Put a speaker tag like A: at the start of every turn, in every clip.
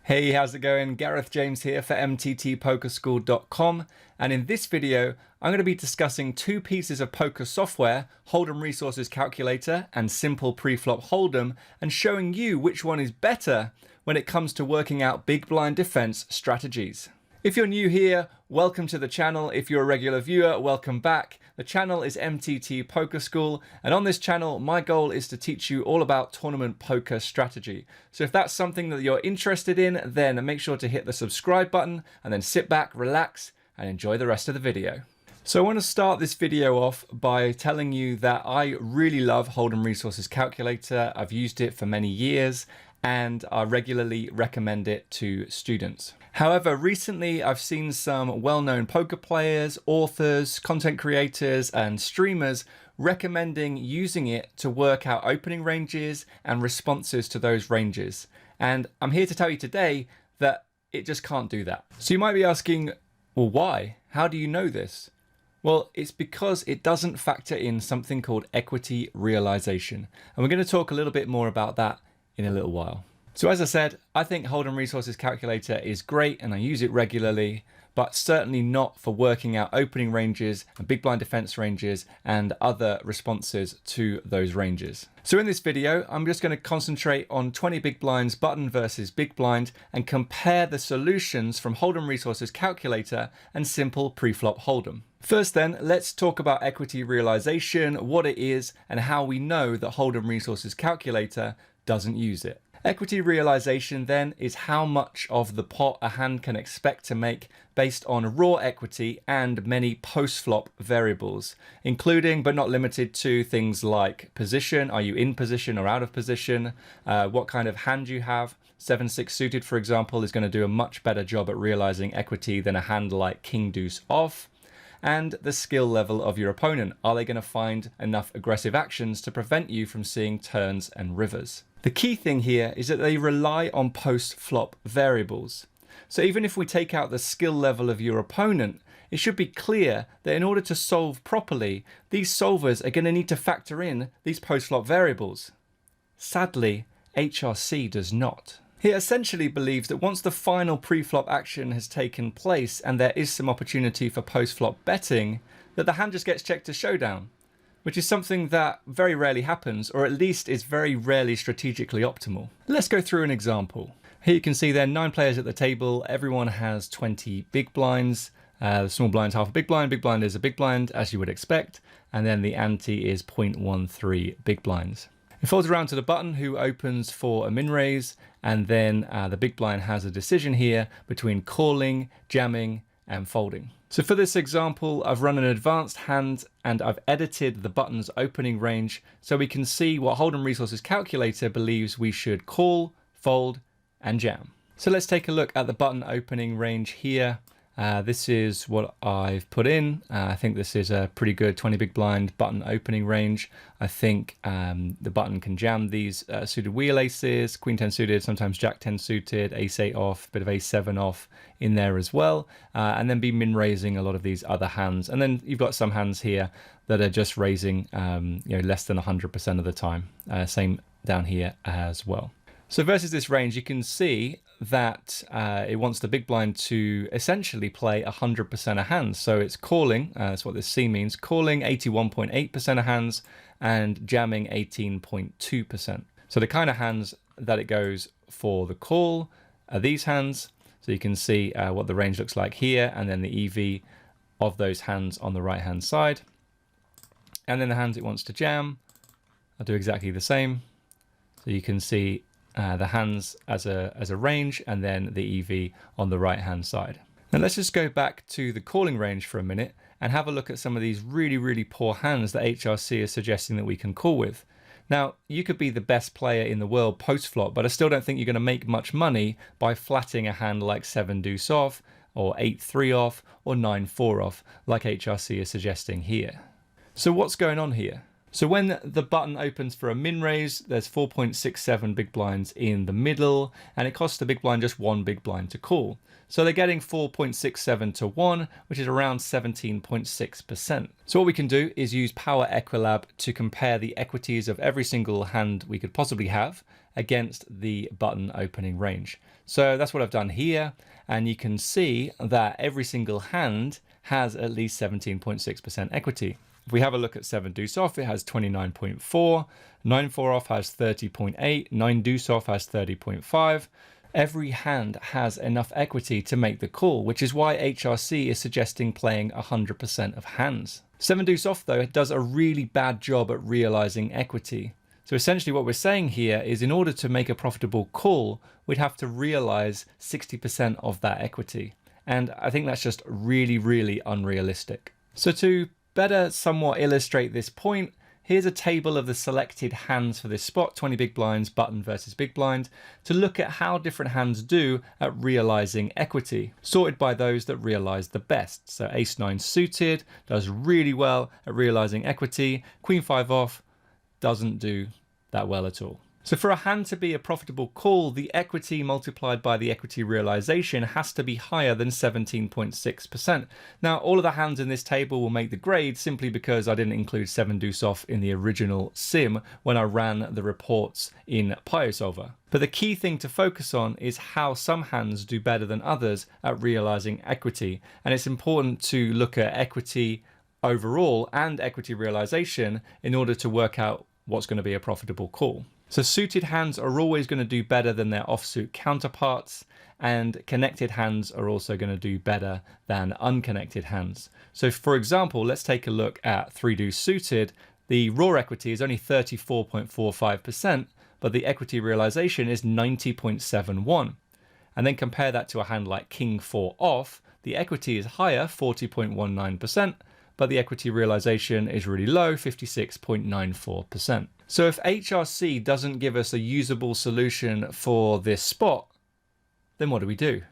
A: Hey, how's it going? Gareth James here for mttpokerschool.com, and in this video I'm going to be discussing two pieces of poker software, Holdem Resources Calculator and Simple Preflop Holdem, and showing you which one is better when it comes to working out big blind defense strategies. If you're new here, welcome to the channel. If you're a regular viewer, welcome back. The channel is MTT Poker School, and on this channel, my goal is to teach you all about tournament poker strategy. So if that's something that you're interested in, then make sure to hit the subscribe button and then sit back, relax, and enjoy the rest of the video. So I want to start this video off by telling you that I really love Holdem Resources Calculator. I've used it for many years, and I regularly recommend it to students. However, recently I've seen some well-known poker players, authors, content creators, and streamers recommending using it to work out opening ranges and responses to those ranges. And I'm here to tell you today that it just can't do that. So you might be asking, well, why? How do you know this? Well, it's because it doesn't factor in something called equity realization. And we're going to talk a little bit more about that in a little while. So as I said, I think Holdem Resources Calculator is great and I use it regularly, but certainly not for working out opening ranges and big blind defense ranges and other responses to those ranges. So in this video, I'm just going to concentrate on 20 big blinds button versus big blind and compare the solutions from Holdem Resources Calculator and Simple Preflop Holdem. First then, let's talk about equity realization, what it is, and how we know that Holdem Resources Calculator doesn't use it. Equity realization then is how much of the pot a hand can expect to make based on raw equity and many post-flop variables, including but not limited to things like position, are you in position or out of position, what kind of hand you have. 7-6 suited, for example, is going to do a much better job at realizing equity than a hand like King Deuce off. And the skill level of your opponent. Are they going to find enough aggressive actions to prevent you from seeing turns and rivers? The key thing here is that they rely on post-flop variables. So even if we take out the skill level of your opponent, it should be clear that in order to solve properly, these solvers are going to need to factor in these post-flop variables. Sadly, HRC does not. He essentially believes that once the final pre-flop action has taken place and there is some opportunity for post-flop betting, that the hand just gets checked to showdown, which is something that very rarely happens, or at least is very rarely strategically optimal. Let's go through an example. Here you can see there are 9 players at the table. Everyone has 20 big blinds. The small blind's half a big blind is a big blind, as you would expect, and then the ante is 0.13 big blinds. It folds around to the button who opens for a min raise, and then the big blind has a decision here between calling, jamming, and folding. So for this example, I've run an advanced hand and I've edited the button's opening range so we can see what Holdem Resources Calculator believes we should call, fold, and jam. So let's take a look at the button opening range here. This is what I've put in. I think this is a pretty good 20 big blind button opening range. I think the button can jam these suited wheel aces, queen 10 suited, sometimes jack 10 suited, ace 8 off, bit of ace 7 off in there as well, and then be min raising a lot of these other hands. And then you've got some hands here that are just raising less than 100% of the time. Same down here as well. So versus this range, you can see that it wants the big blind to essentially play 100% of hands. So it's calling, that's what this C means, calling 81.8% of hands and jamming 18.2%. So the kind of hands that it goes for the call are these hands. So you can see what the range looks like here, and then the EV of those hands on the right hand side. And then the hands it wants to jam, I'll do exactly the same. So you can see the hands as a range, and then the EV on the right hand side. Now let's just go back to the calling range for a minute and have a look at some of these really poor hands that HRC is suggesting that we can call with. Now you could be the best player in the world post flop, but I still don't think you're going to make much money by flatting a hand like 7 deuce off or 8-3 off or 9-4 off like HRC is suggesting here. So what's going on here? So when the button opens for a min raise, there's 4.67 big blinds in the middle, and it costs the big blind just 1 big blind to call. So they're getting 4.67 to 1, which is around 17.6%. So what we can do is use Power Equilab to compare the equities of every single hand we could possibly have, against the button opening range. So that's what I've done here, and you can see that every single hand has at least 17.6% equity. If we have a look at 7 deuce off, it has 29.4, 9 4 off has 30.8, 9 deuce off has 30.5. Every hand has enough equity to make the call, which is why HRC is suggesting playing 100% of hands. 7 deuce off, though, does a really bad job at realizing equity. So essentially what we're saying here is in order to make a profitable call, we'd have to realize 60% of that equity. And I think that's just really, really unrealistic. So to better somewhat illustrate this point, here's a table of the selected hands for this spot, 20 big blinds, button versus big blind, to look at how different hands do at realizing equity, sorted by those that realize the best. So ace-9 suited does really well at realizing equity. Queen-5 off doesn't do that well at all. So for a hand to be a profitable call, the equity multiplied by the equity realization has to be higher than 17.6%. Now, all of the hands in this table will make the grade simply because I didn't include 7 deuce off in the original sim when I ran the reports in PioSolver. But the key thing to focus on is how some hands do better than others at realizing equity. And it's important to look at equity overall and equity realization in order to work out what's going to be a profitable call. So suited hands are always going to do better than their offsuit counterparts, and connected hands are also going to do better than unconnected hands. So for example, let's take a look at 3 deuce suited. The raw equity is only 34.45%, but the equity realization is 90.71. And then compare that to a hand like King 4 off, the equity is higher, 40.19%, but the equity realization is really low, 56.94%. So if HRC doesn't give us a usable solution for this spot, then what do?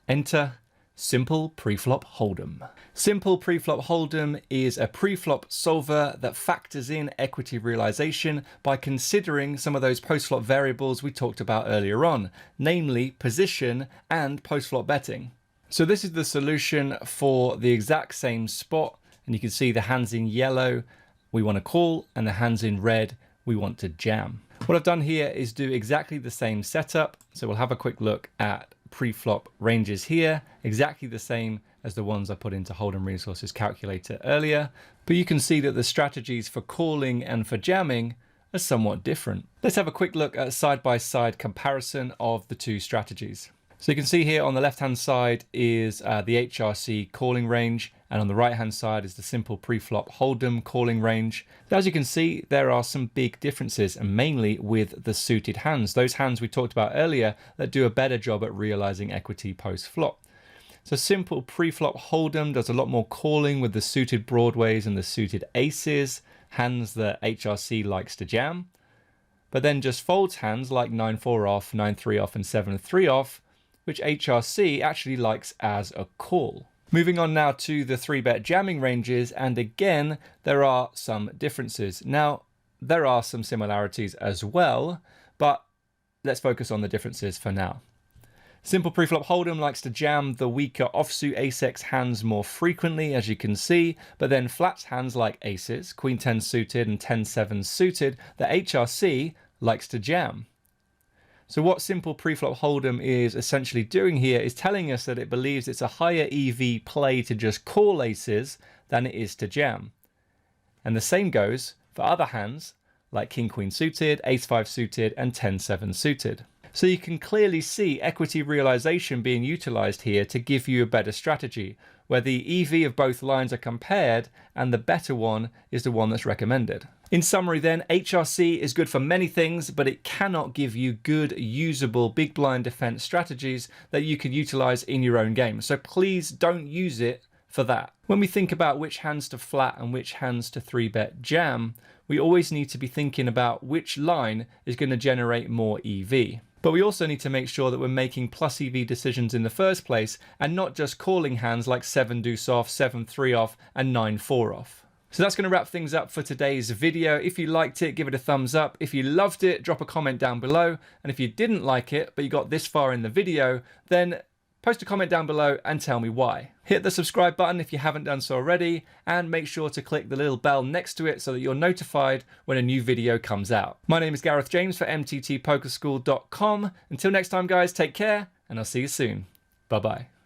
A: Enter Simple Preflop Holdem. Simple Preflop Holdem is a preflop solver that factors in equity realization by considering some of those post-flop variables we talked about earlier on, namely position and post-flop betting. So this is the solution for the exact same spot, and you can see the hands in yellow we want to call, and the hands in red we want to jam. What I've done here is do exactly the same setup. So we'll have a quick look at pre-flop ranges here, exactly the same as the ones I put into Holdem Resources Calculator earlier. But you can see that the strategies for calling and for jamming are somewhat different. Let's have a quick look at a side-by-side comparison of the two strategies. So you can see here on the left-hand side is the HRC calling range, and on the right-hand side is the simple Preflop Holdem calling range. As you can see, there are some big differences, and mainly with the suited hands. Those hands we talked about earlier that do a better job at realizing equity post-flop. So simple Preflop Holdem does a lot more calling with the suited broadways and the suited aces, hands that HRC likes to jam, but then just folds hands like 9-4 off, 9-3 off, and 7-3 off, which HRC actually likes as a call. Moving on now to the 3-bet jamming ranges, and again, there are some differences. Now, there are some similarities as well, but let's focus on the differences for now. Simple Preflop Holdem likes to jam the weaker offsuit ace-x hands more frequently, as you can see, but then flats hands like aces, Queen 10 suited and 10-7 suited that HRC likes to jam. So what Simple Preflop Holdem is essentially doing here is telling us that it believes it's a higher EV play to just call aces than it is to jam. And the same goes for other hands like King Queen suited, Ace 5 suited, and 10-7 suited. So you can clearly see equity realization being utilized here to give you a better strategy, where the EV of both lines are compared and the better one is the one that's recommended. In summary then, HRC is good for many things, but it cannot give you good, usable big blind defense strategies that you can utilize in your own game. So please don't use it for that. When we think about which hands to flat and which hands to 3-bet jam, we always need to be thinking about which line is going to generate more EV. But we also need to make sure that we're making plus EV decisions in the first place and not just calling hands like 7 deuce off, 7-3 off, and 9-4 off. So that's going to wrap things up for today's video. If you liked it, give it a thumbs up. If you loved it, drop a comment down below. And if you didn't like it, but you got this far in the video, then Post a comment down below and tell me why. Hit the subscribe button if you haven't done so already, and make sure to click the little bell next to it so that you're notified when a new video comes out. My name is Gareth James for MTTPokerschool.com. Until next time, guys, take care, and I'll see you soon. Bye-bye.